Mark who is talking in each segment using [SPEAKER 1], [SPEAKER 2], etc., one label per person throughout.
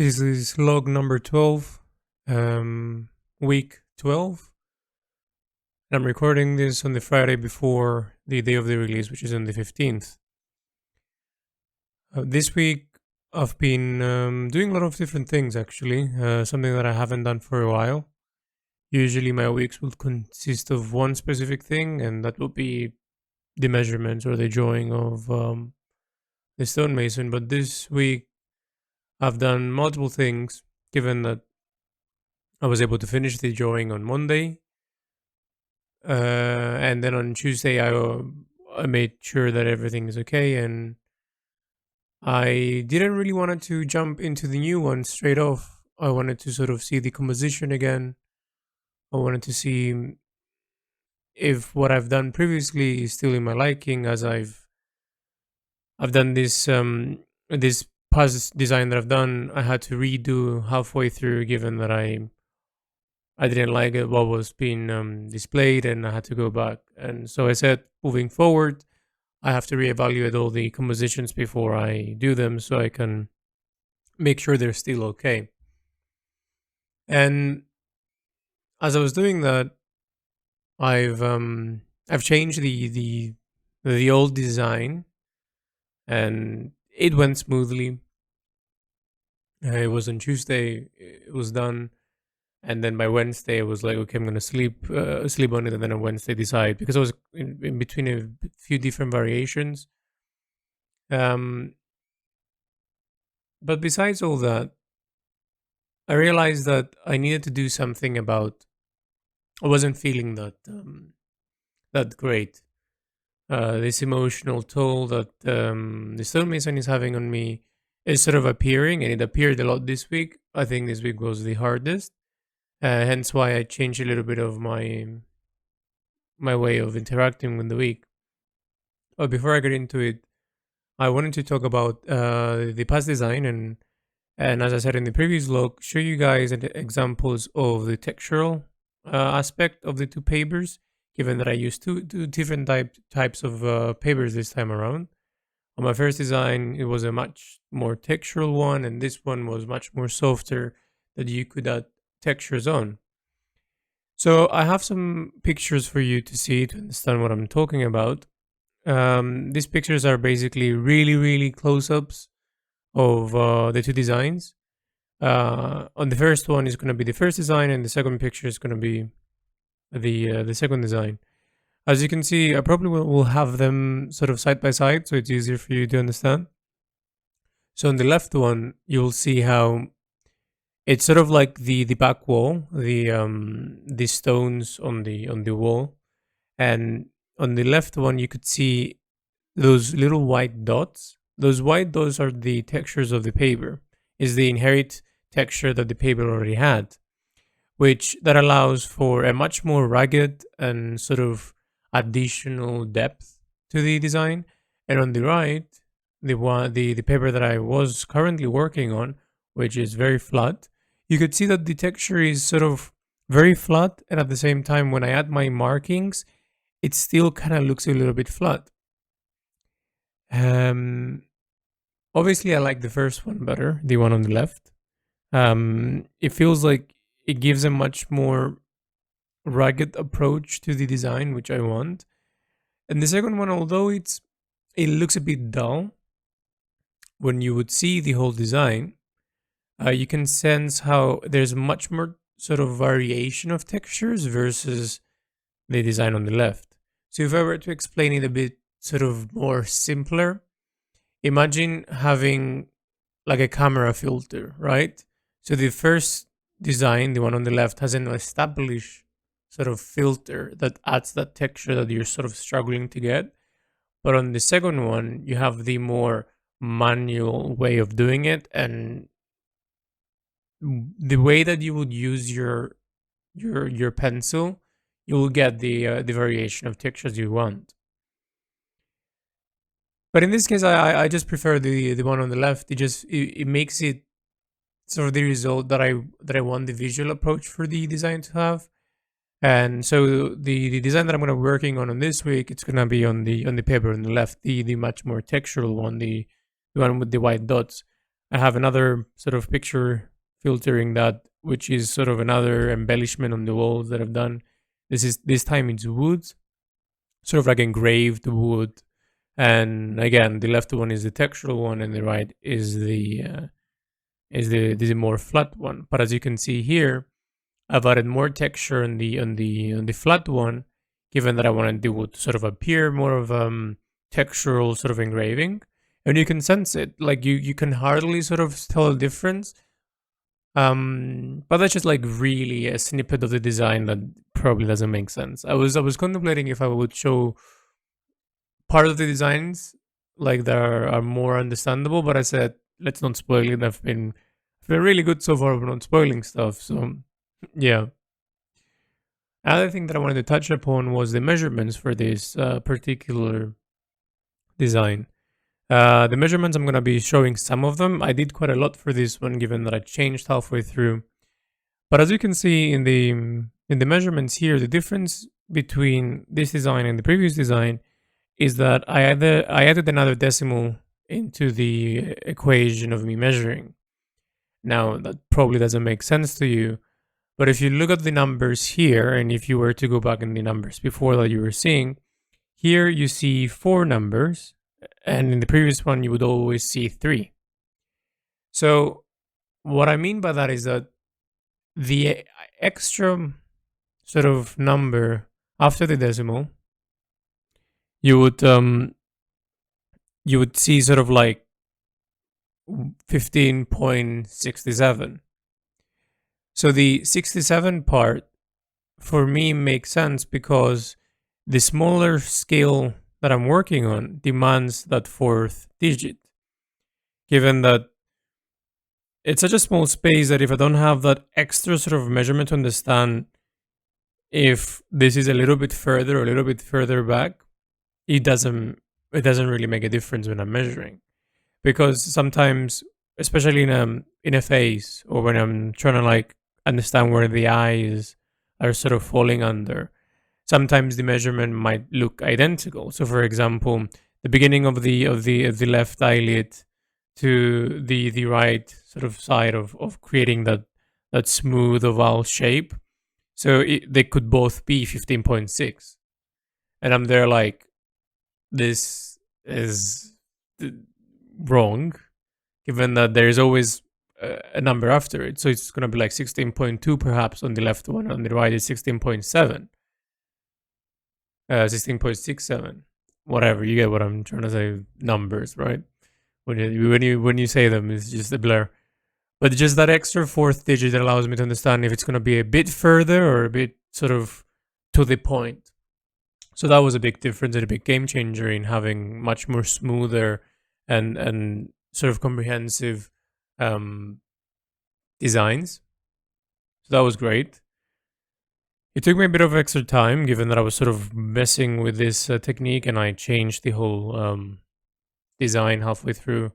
[SPEAKER 1] This is log number 12, week 12. And I'm recording this on the Friday before the day of the release, which is on the 15th. This week, I've been doing a lot of different things, actually, something that I haven't done for a while. Usually, my weeks will consist of one specific thing, and that will be the measurements or the drawing of the Stonemason. But this week, I've done multiple things, given that I was able to finish the drawing on Monday. And then on Tuesday, I made sure that everything is okay. And I didn't really want to jump into the new one straight off. I wanted to sort of see the composition again. I wanted to see if what I've done previously is still in my liking, as I've done this past design that I've done. I had to redo halfway through, given that I didn't like it, what was being displayed, and I had to go back. And so I said, moving forward, I have to reevaluate all the compositions before I do them, so I can make sure they're still okay. And as I was doing that, I've changed the old design, and it went smoothly. It was on Tuesday, it was done. And then by Wednesday, I was like, okay, I'm gonna sleep on it, and then on Wednesday decide, because I was in between a few different variations. But besides all that, I realized that I needed to do something about. I wasn't feeling that great. This emotional toll that the stonemason is having on me is sort of appearing, and it appeared a lot this week. I think this week was the hardest. Hence why I changed a little bit of my way of interacting with the week. But before I get into it, I wanted to talk about the past design, and as I said in the previous log, show you guys examples of the textural aspect of the two papers, given that I used two different types of papers this time around. On my first design, it was a much more textural one, and this one was much more softer, that you could add textures on. So I have some pictures for you to see to understand what I'm talking about. These pictures are basically really close-ups of the two designs. On the first one is going to be the first design, and the second picture is going to be the second design. As you can see, I probably will have them sort of side by side, so it's easier for you to understand. So on the left one, you'll see how it's sort of like the back wall, the stones on the wall, and on the left one you could see those little white dots. Those white dots are the textures of the paper. Is the inherent texture that the paper already had, which that allows for a much more rugged and sort of additional depth to the design. And on the right, the paper that I was currently working on, which is very flat, you could see that the texture is sort of very flat, and at the same time, when I add my markings, it still kind of looks a little bit flat. Obviously, I like the first one better, the one on the left. It feels like it gives a much more rugged approach to the design, which I want. And the second one, although it looks a bit dull, when you would see the whole design, you can sense how there's much more sort of variation of textures versus the design on the left. So if I were to explain it a bit sort of more simpler, imagine having like a camera filter, right? So the first design, the one on the left, has an established sort of filter that adds that texture that you're sort of struggling to get. But on the second one, you have the more manual way of doing it, and the way that you would use your pencil, you will get the variation of textures you want. But in this case, I just prefer the one on the left. It makes it sort of the result that I want the visual approach for the design to have. And so the design that I'm going to be working on this week, it's going to be on the paper on the left, the much more textural one, the one with the white dots. I have another sort of picture filtering that, which is sort of another embellishment on the walls that I've done. This time it's wood, sort of like engraved wood. And again, the left one is the textural one, and the right is the more flat one. But as you can see here, I've added more texture on the flat one, given that I wanted the wood to sort of appear more of textural sort of engraving, and you can sense it. Like you can hardly sort of tell the difference. But that's just like really a snippet of the design that probably doesn't make sense. I was contemplating if I would show part of the designs like that are more understandable, but I said let's not spoil it. I've been really good so far with not spoiling stuff. So yeah. Another thing that I wanted to touch upon was the measurements for this particular design. The measurements, I'm going to be showing some of them. I did quite a lot for this one, given that I changed halfway through. But as you can see in the measurements here, the difference between this design and the previous design is that I added another decimal into the equation of me measuring. Now that probably doesn't make sense to you, but if you look at the numbers here, and if you were to go back in the numbers before that you were seeing, here you see four numbers, and in the previous one you would always see three. So what I mean by that is that the extra sort of number after the decimal, you would see sort of like 15.67. So the 67 part for me makes sense because the smaller scale that I'm working on demands that fourth digit. Given that it's such a small space that if I don't have that extra sort of measurement to understand if this is a little bit further or a little bit further back, it doesn't really make a difference when I'm measuring. Because sometimes, especially in a face, or when I'm trying to like understand where the eyes are sort of falling under, sometimes the measurement might look identical. So for example, the beginning of the left eyelid to the right sort of side of creating that smooth oval shape. So they could both be 15.6. And I'm there like, this is wrong, given that there's always a number after it. So it's going to be like 16.2 perhaps on the left one, on the right is 16.7, 16.67, whatever. You get what I'm trying to say, numbers, right? When you say them, it's just a blur. But just that extra fourth digit allows me to understand if it's going to be a bit further or a bit sort of to the point. So that was a big difference and a big game changer in having much more smoother and sort of comprehensive designs. So that was great. It took me a bit of extra time, given that I was sort of messing with this technique, and I changed the whole design halfway through.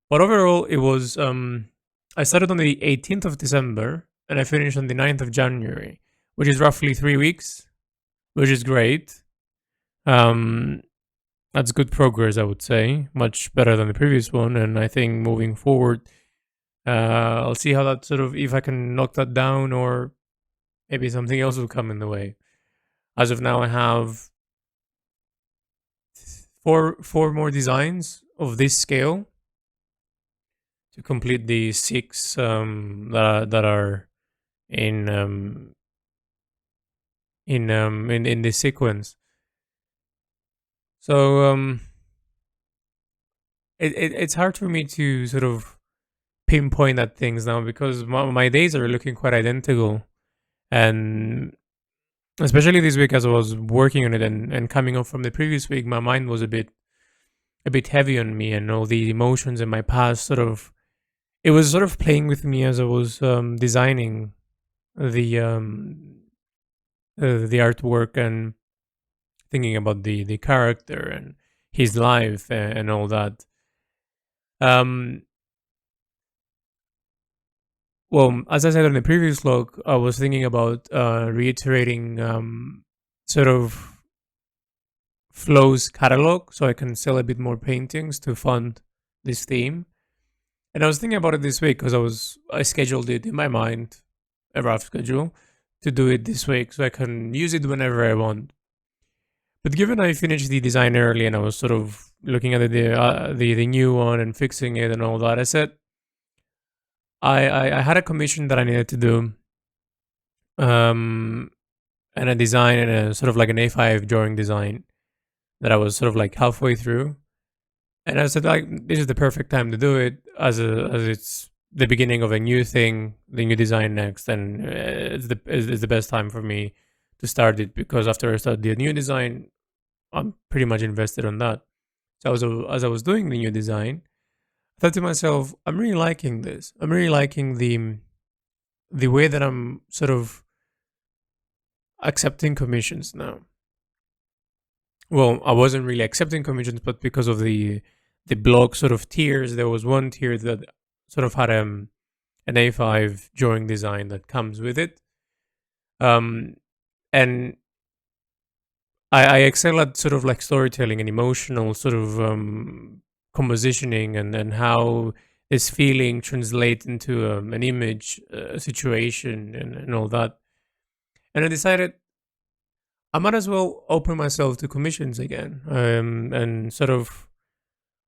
[SPEAKER 1] But overall, it was. I started on the 18th of December, and I finished on the 9th of January, which is roughly 3 weeks, which is great. That's good progress, I would say. Much better than the previous one, and I think moving forward, I'll see how that sort of, if I can knock that down, or maybe something else will come in the way. As of now, I have four more designs of this scale to complete the six that are in this sequence. So it's hard for me to sort of pinpoint at things now, because my days are looking quite identical, and especially this week as I was working on it and coming up from the previous week, my mind was a bit heavy on me, and all the emotions in my past it was sort of playing with me as I was designing the artwork and thinking about the character and his life and all that. Um, well, as I said in the previous log, I was thinking about reiterating sort of Flow's catalog so I can sell a bit more paintings to fund this theme. And I was thinking about it this week because I scheduled it in my mind, a rough schedule, to do it this week so I can use it whenever I want. But given I finished the design early and I was sort of looking at the new one and fixing it and all that, I said I had a commission that I needed to do, um, and a design and a sort of like an A5 drawing design that I was sort of like halfway through. And I said, like, this is the perfect time to do it as it's the beginning of a new thing, the new design next, and it's the best time for me to start it because after I start the new design, I'm pretty much invested on that. So as I was doing the new design, I thought to myself, I'm really liking this. I'm really liking the way that I'm sort of accepting commissions now. Well, I wasn't really accepting commissions, but because of the blog sort of tiers, there was one tier that sort of had an A5 drawing design that comes with it. And I excel at sort of like storytelling and emotional sort of compositioning and how this feeling translates into an image, a situation, and all that. And I decided I might as well open myself to commissions again, and sort of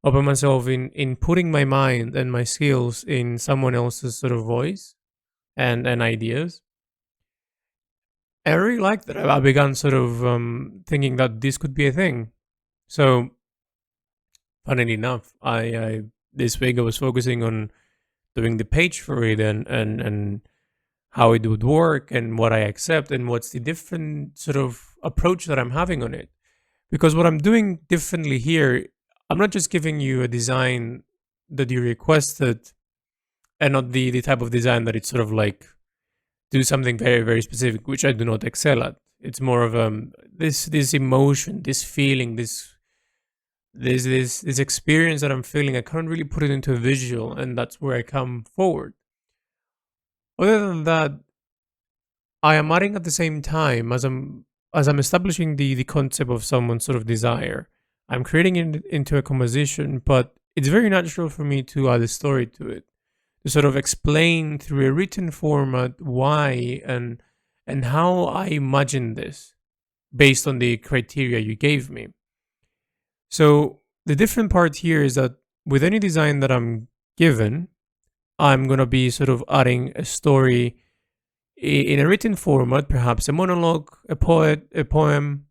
[SPEAKER 1] open myself in putting my mind and my skills in someone else's sort of voice and ideas. I really like that. I began sort of thinking that this could be a thing. So, funnily enough, I this week I was focusing on doing the page for it and how it would work and what I accept and what's the different sort of approach that I'm having on it. Because what I'm doing differently here, I'm not just giving you a design that you requested and not the type of design that it's sort of like do something very, very specific, which I do not excel at. It's more of this emotion, this feeling, this experience that I'm feeling. I can't really put it into a visual, and that's where I come forward. Other than that, I am adding at the same time as I'm establishing the concept of someone's sort of desire. I'm creating it into a composition, but it's very natural for me to add a story to it, to sort of explain through a written format why and how I imagine this based on the criteria you gave me. So the different part here is that with any design that I'm given, I'm gonna be sort of adding a story in a written format, perhaps a monologue, a poem,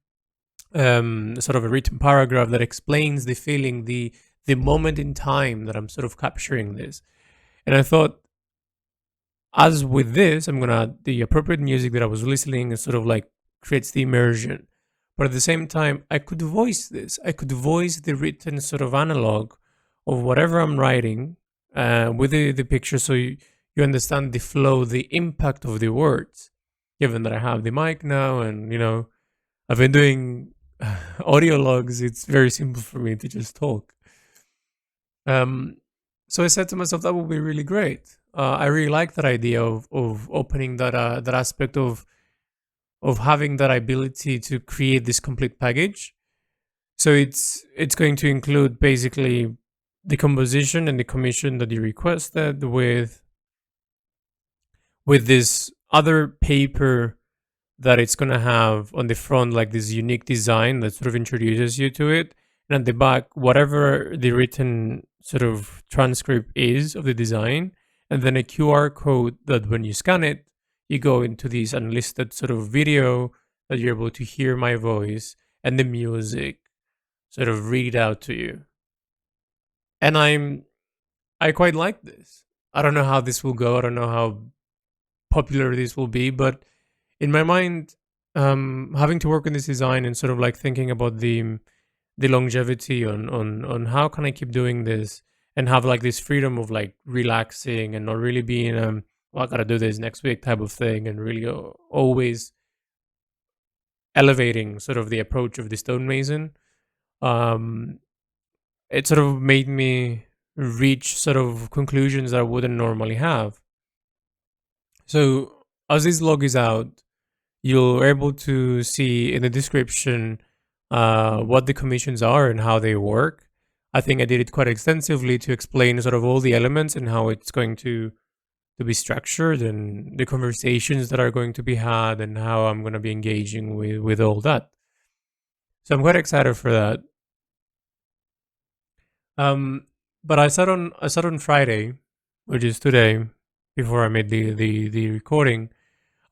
[SPEAKER 1] sort of a written paragraph that explains the feeling, the moment in time that I'm sort of capturing this. And I thought, as with this, I'm gonna add the appropriate music that I was listening and sort of like creates the immersion. But at the same time, I could voice this. I could voice the written sort of analog of whatever I'm writing with the picture, so you understand the flow, the impact of the words. Given that I have the mic now, and I've been doing audio logs, it's very simple for me to just talk. Um, so I said to myself, that would be really great. I really like that idea of opening that aspect of having that ability to create this complete package. So it's going to include basically the composition and the commission that you requested with this other paper that it's going to have on the front like this unique design that sort of introduces you to it, and at the back whatever the written sort of transcript is of the design, and then a QR code that when you scan it you go into this unlisted sort of video that you're able to hear my voice and the music sort of read out to you. And I quite like this. I don't know how this will go. I don't know how popular this will be, but in my mind, having to work on this design and sort of like thinking about the longevity on how can I keep doing this and have like this freedom of like relaxing and not really being well, I gotta do this next week type of thing, and really always elevating sort of the approach of the stonemason. Um, it sort of made me reach sort of conclusions that I wouldn't normally have. So as this log is out, you're able to see in the description what the commissions are and how they work. I think I did it quite extensively to explain sort of all the elements and how it's going to be structured and the conversations that are going to be had and how I'm going to be engaging with all that. So I'm quite excited for that. Um, but I sat on Friday, which is today, before I made the recording.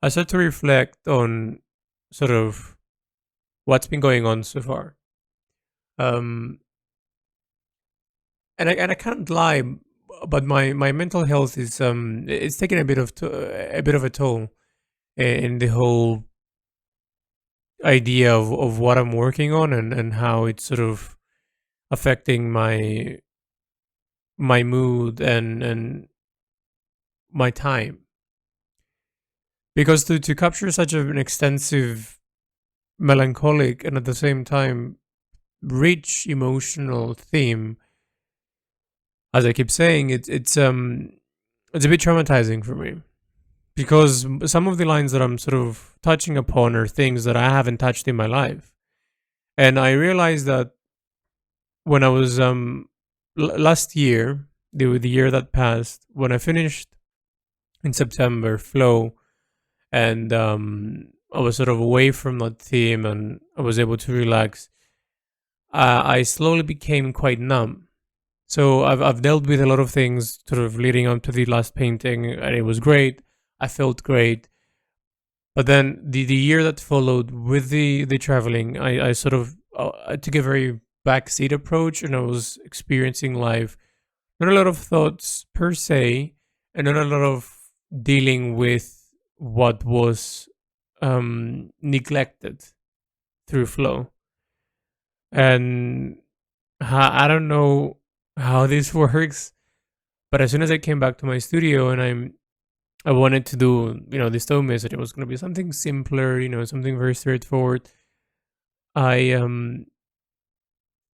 [SPEAKER 1] I started to reflect on sort of what's been going on so far. Um, and I can't lie, but my mental health is it's taking a bit of a toll in the whole idea of what I'm working on and how it's sort of affecting my mood and my time. Because to capture such an extensive melancholic and at the same time rich emotional theme, as I keep saying, it's a bit traumatizing for me because some of the lines that I'm sort of touching upon are things that I haven't touched in my life, and I realized that when I was last year, the year that passed, when I finished in September flow, and I was sort of away from that theme, and I was able to relax. I slowly became quite numb. So I've dealt with a lot of things sort of leading up to the last painting, and it was great. I felt great. But then the year that followed with the traveling, I sort of I took a very backseat approach, and I was experiencing life. Not a lot of thoughts per se, and not a lot of dealing with what was neglected through flow. And I don't know how this works, but as soon as I came back to my studio and I wanted to do the Stonemason, it was going to be something simpler, something very straightforward. I um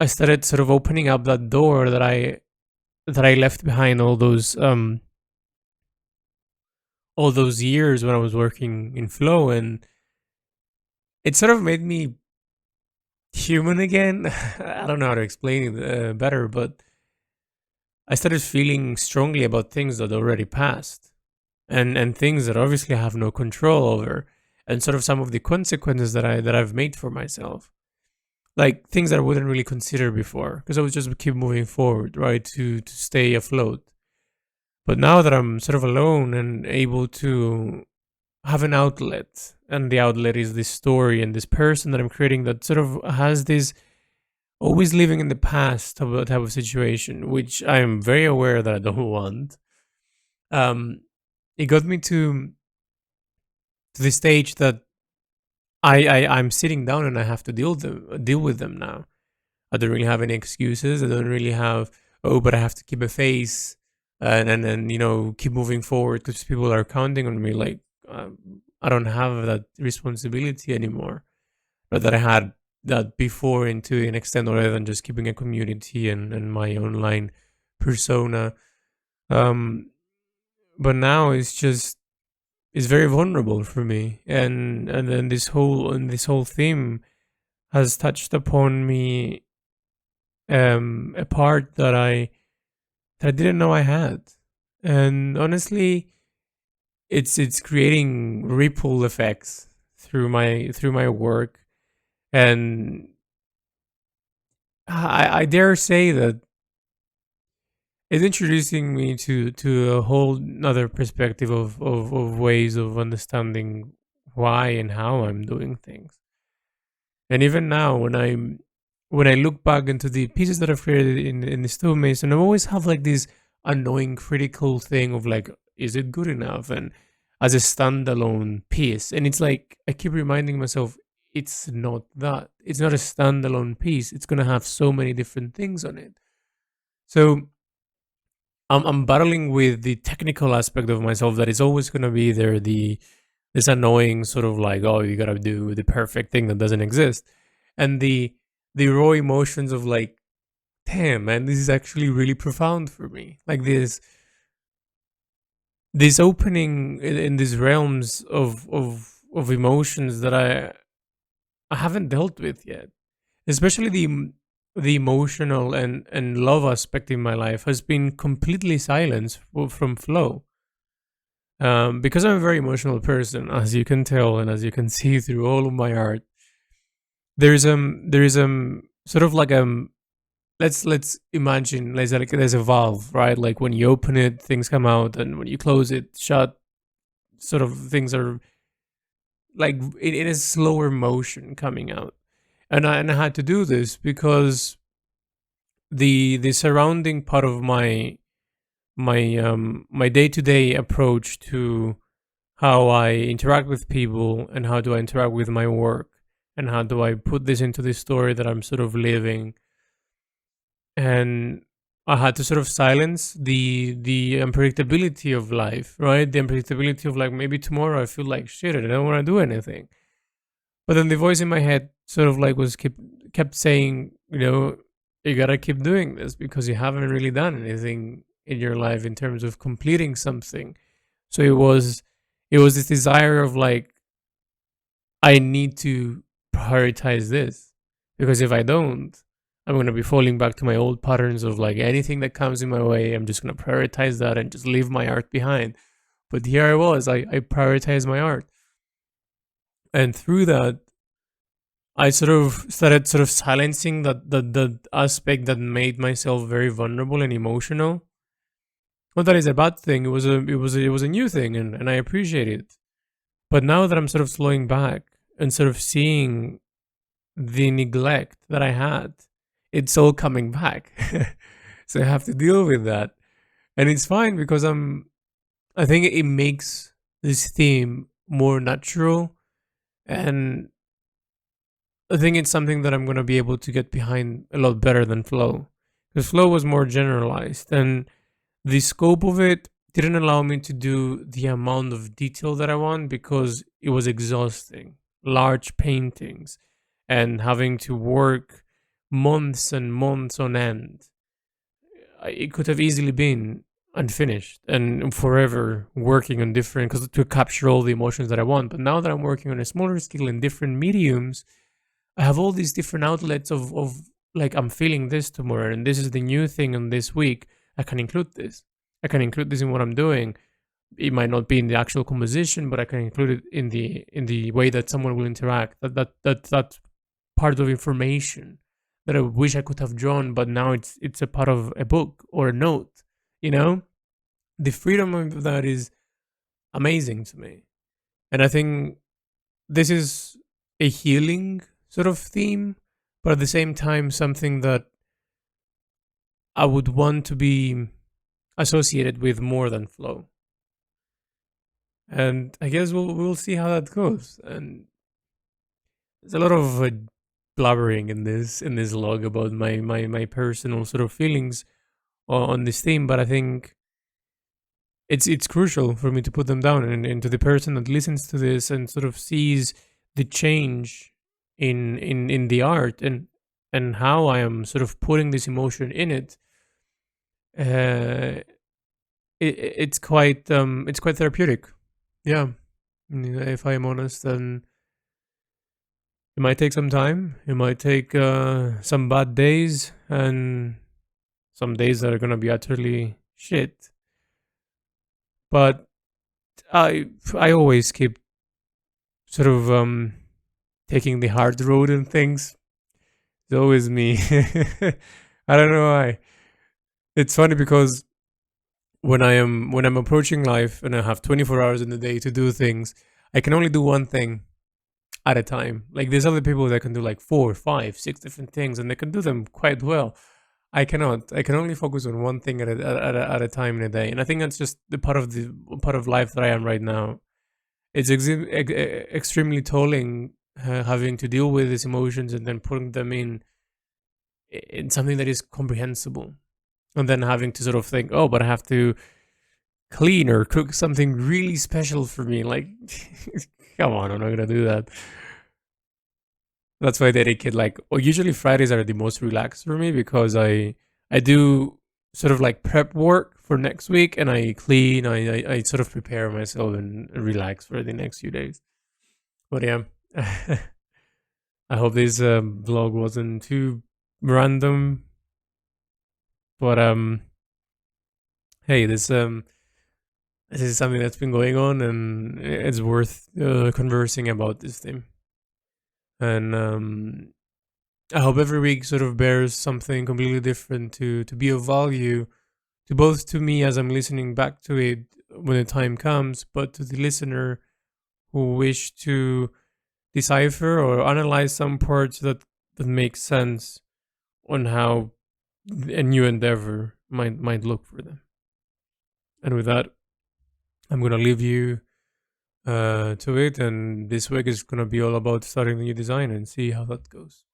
[SPEAKER 1] I started sort of opening up that door that I left behind all those years when I was working in flow, and it sort of made me human again. I don't know how to explain it better, but I started feeling strongly about things that already passed, and things that obviously I have no control over, and sort of some of the consequences that I've made for myself, like things that I wouldn't really consider before, because I would just keep moving forward, right, to stay afloat. But now that I'm sort of alone and able to have an outlet, and the outlet is this story and this person that I'm creating that sort of has this always living in the past type of situation, which I am very aware that I don't want. Um, it got me to the stage that I'm sitting down and I have to deal with them now. I don't really have any excuses. I don't really have, oh, but I have to keep a face and keep moving forward because people are counting on me. Like I don't have that responsibility anymore, but that I had that before, into an extent, rather than just keeping a community and my online persona. Um, but now it's very vulnerable for me, and then this whole theme has touched upon me, a part that I didn't know I had, and honestly, it's creating ripple effects through my work, and I dare say that it's introducing me to a whole another perspective of ways of understanding why and how I'm doing things. And even now, when I look back into the pieces that I've created in the stonemason, I always have like this annoying critical thing of like, is it good enough? And as a standalone piece, and it's like I keep reminding myself, it's not that. It's not a standalone piece. It's gonna have so many different things on it. So I'm battling with the technical aspect of myself that is always gonna be there. This annoying sort of like, oh, you gotta do the perfect thing that doesn't exist, and the raw emotions of like, damn man, this is actually really profound for me. Like this opening in these realms of emotions that I haven't dealt with yet, especially the emotional and love aspect in my life has been completely silenced from flow. Because I'm a very emotional person, as you can tell and as you can see through all of my art. There is sort of like let's imagine there's a valve, right? Like when you open it, things come out, and when you close it, shut. Sort of things are like in a slower motion coming out, and I had to do this because the surrounding part of my day-to-day approach to how I interact with people and how do I interact with my work and how do I put this into the story that I'm sort of living. And I had to sort of silence the unpredictability of life, right? The unpredictability of like maybe tomorrow I feel like shit, I don't want to do anything. But then the voice in my head sort of like kept saying, you gotta keep doing this because you haven't really done anything in your life in terms of completing something. So it was this desire of like, I need to prioritize this because if I don't, I'm gonna be falling back to my old patterns of like anything that comes in my way, I'm just gonna prioritize that and just leave my art behind. But here I was, I prioritized my art. And through that, I sort of started sort of silencing that aspect that made myself very vulnerable and emotional. Not that is a bad thing. It was a new thing, and I appreciate it. But now that I'm sort of slowing back and sort of seeing the neglect that I had, it's all coming back. So I have to deal with that, and it's fine because I think it makes this theme more natural, and I think it's something that I'm gonna be able to get behind a lot better than flow. Because flow was more generalized, and the scope of it didn't allow me to do the amount of detail that I want because it was exhausting. Large paintings and having to work months and months on end. It could have easily been unfinished and forever working on different because to capture all the emotions that I want. But now that I'm working on a smaller scale in different mediums, I have all these different outlets of like I'm feeling this tomorrow and this is the new thing on this week. I can include this. I can include this in what I'm doing. It might not be in the actual composition, but I can include it in the way that someone will interact. That part of information that I wish I could have drawn, but now it's a part of a book or a note. You know, the freedom of that is amazing to me, and I think this is a healing sort of theme, but at the same time something that I would want to be associated with more than flow. And I guess we'll see how that goes. And there's a lot of blabbering in this log about my personal sort of feelings on this theme, but I think it's crucial for me to put them down and to the person that listens to this and sort of sees the change in the art and how I am sort of putting this emotion in it. Uh, it's quite therapeutic. Yeah, if I am honest, and it might take some time. It might take some bad days and some days that are gonna be utterly shit. But I always keep sort of taking the hard road and things. It's always me. I don't know why. It's funny because when I'm approaching life and I have 24 hours in the day to do things, I can only do one thing at a time. Like there's other people that can do like four, five, six different things, and they can do them quite well. I cannot. I can only focus on one thing at a time in a day, and I think that's just the part of life that I am right now. It's extremely tolling having to deal with these emotions and then putting them in something that is comprehensible, and then having to sort of think, oh, but I have to clean or cook something really special for me. Like, come on, I'm not gonna do that. That's why I dedicate like, well, usually Fridays are the most relaxed for me because I do sort of like prep work for next week and I clean, I sort of prepare myself and relax for the next few days. But yeah, I hope this vlog wasn't too random, but hey, this is something that's been going on, and it's worth conversing about this thing. And I hope every week sort of bears something completely different to be of value to both to me as I'm listening back to it when the time comes, but to the listener who wish to decipher or analyze some parts that make sense on how a new endeavor might look for them. And with that, I'm gonna leave you to it, and this week is gonna be all about starting the new design and see how that goes.